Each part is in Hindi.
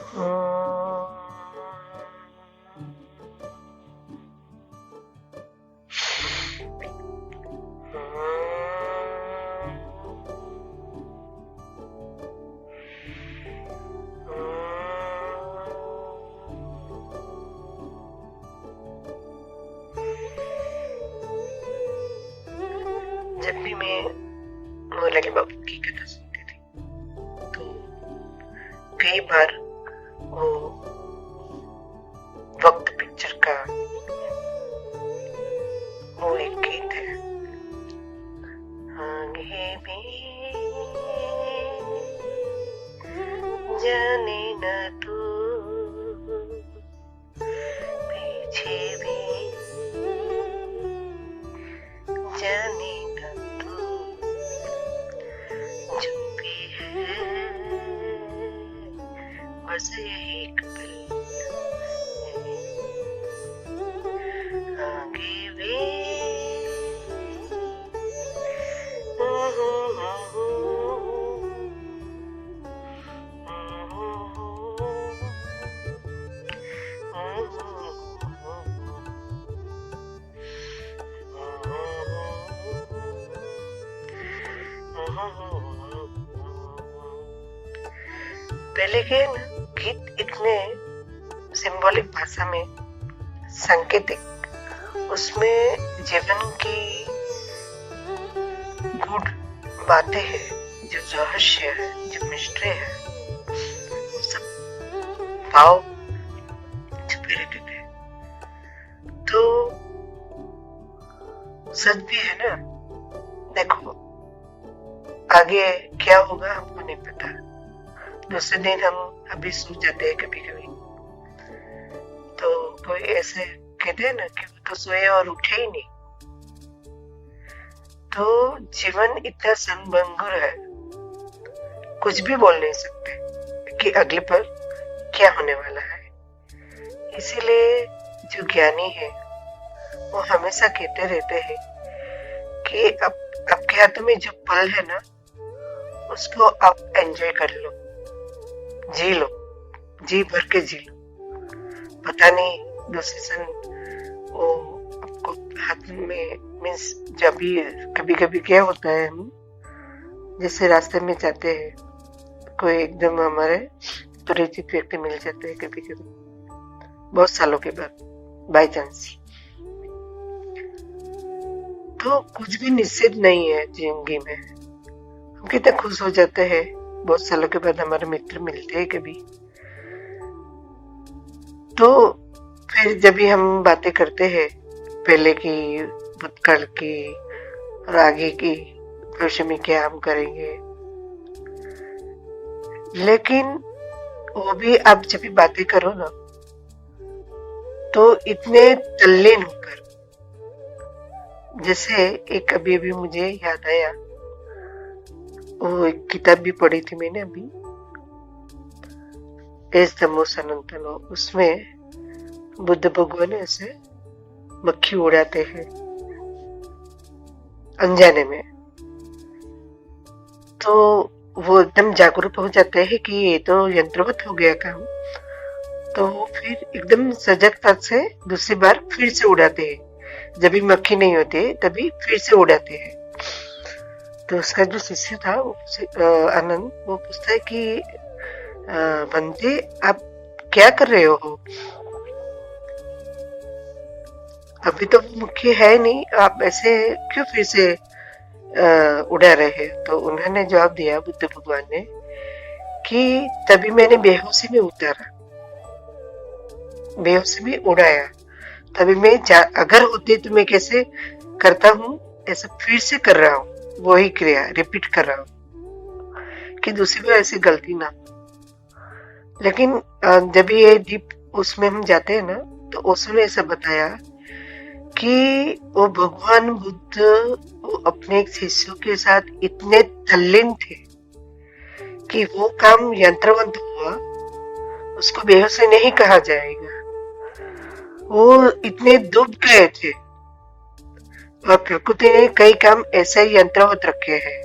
जब भी मैं मोहल्ला के बाबू की कथा सुनती थी तो कई बार वो वक्त पिक्चर का वो एक गीत है, आगे भी जाने न तू पीछे भी जाने न तू, जो भी है बस यही एक पल आगे भी पहले के ना गीत इतने सिंबॉलिक भाषा में सांकेतिक, उसमें जीवन की गुड बातें हैं, जो रहस्य है, जो मिस्ट्री है, सब भाव छुपे रहते थे। तो सच भी है ना, देखो आगे क्या होगा हमको नहीं पता। दूसरे दिन हम अभी सो जाते हैं कभी कभी, तो कोई ऐसे कहते हैं ना कि वो तो सोए और उठे ही नहीं। तो जीवन इतना संभंगुर है, कुछ भी बोल नहीं सकते कि अगले पल क्या होने वाला है। इसीलिए जो ज्ञानी है वो हमेशा कहते रहते हैं कि अब आपके हाथों में जो पल है ना, उसको आप एंजॉय कर लो, जी लो, जी भर के जी लो। पता नहीं दूसरे सन वो आपको हाथ में मीन्स जब भी कभी कभी क्या होता है, हम जैसे रास्ते में जाते हैं, कोई एकदम हमारे परिचित व्यक्ति मिल जाते हैं कभी कभी बहुत सालों के बाद बाय चांस, तो कुछ भी निश्चित नहीं है जिंदगी में। हम कितने खुश हो जाते हैं बहुत सालों के बाद हमारे मित्र मिलते हैं कभी। तो फिर जब भी हम बातें करते हैं पहले की, भूतकाल की और आगे की, भविष्य में क्या हम करेंगे, लेकिन वो भी आप जब भी बातें करो ना तो इतने तल्लीन होकर, जैसे एक अभी अभी मुझे याद आया, वो एक किताब भी पढ़ी थी मैंने अभी, एस धम्मो सनातनो, उसमें बुद्ध भगवान ऐसे मक्खी उड़ाते हैं अनजाने में, तो वो एकदम जागरूक हो जाते हैं कि ये तो यंत्रवत हो गया काम। तो वो फिर एकदम सजगता से दूसरी बार फिर से उड़ाते हैं, जब भी मक्खी नहीं होती तभी फिर से उड़ाते हैं। तो उसका जो शिष्य था आनंद, वो पूछता है कि बंदे आप क्या कर रहे हो, अभी तो मुख्य है नहीं, आप ऐसे क्यों फिर से उड़ा रहे हैं। तो उन्होंने जवाब दिया बुद्ध भगवान ने कि तभी मैंने बेहोशी में उतारा, बेहोशी में उड़ाया, तभी मैं अगर होती तो मैं कैसे करता हूँ, ऐसा फिर से कर रहा हूँ, वही क्रिया रिपीट कर रहा हूँ कि दूसरी बार ऐसी गलती ना। लेकिन जब ये डीप उसमें हम जाते हैं ना, तो उसने ऐसा बताया कि वो भगवान बुद्ध वो अपने शिष्यों के साथ इतने तल्लीन थे कि वो काम यंत्रवंत हुआ, उसको बेहोशी नहीं कहा जाएगा, वो इतने डूब गए थे। और प्रकृति ने कई काम ऐसे ही यंत्रवत रखे हैं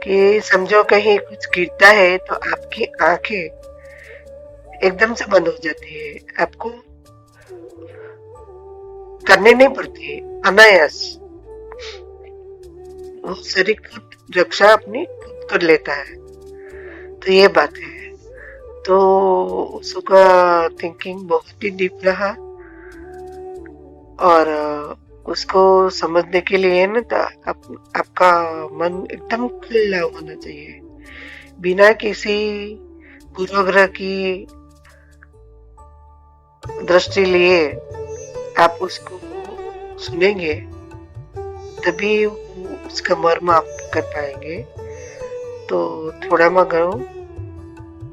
कि समझो कहीं कुछ गिरता है तो आपकी आंखें एकदम से बंद हो जाती है, आपको करने नहीं पड़ती, अनायास वो शरीर खुद रक्षा अपनी खुद कर लेता है। तो ये बात है। तो उसका थिंकिंग बहुत ही डीप रहा, और उसको समझने के लिए ना तो आपका मन एकदम खुला होना चाहिए, बिना किसी पूर्वाग्रह की दृष्टि लिए आप उसको सुनेंगे, तभी उसका मर्म आप कर पाएंगे। तो थोड़ा मगर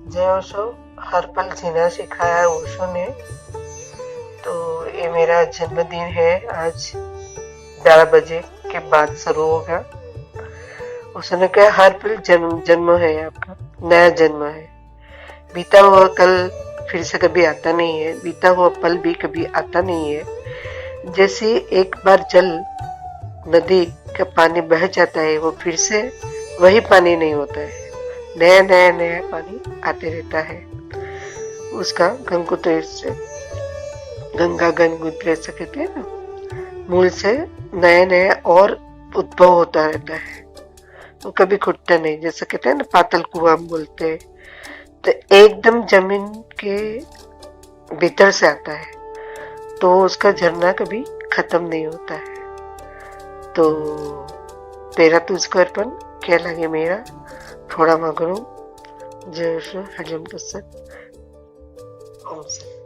जय ओशो, हर पल जीना सिखाया ओशो ने। तो ये मेरा जन्मदिन है, आज 11 बजे के बाद शुरू होगा। उसने कहा हर पल जन्म है, आपका नया जन्म है। बीता हुआ कल फिर से कभी आता नहीं है, बीता हुआ पल भी कभी आता नहीं है। जैसे एक बार जल नदी का पानी बह जाता है, वो फिर से वही पानी नहीं होता है, नया नया नया पानी आते रहता है। उसका गंगोत्री से, गंगा गंगोत्री से कहते हैं ना, मूल से नया नया और उद्भव होता रहता है, वो कभी खुटता नहीं। जैसे कहते हैं ना पातल कुआं हम बोलते हैं, तो एकदम जमीन के भीतर से आता है, तो उसका झरना कभी खत्म नहीं होता है। तो तेरा तुझको अर्पण, क्या लगे मेरा, थोड़ा मगरू, जय श्री हरिम तत्सत, ओम सत।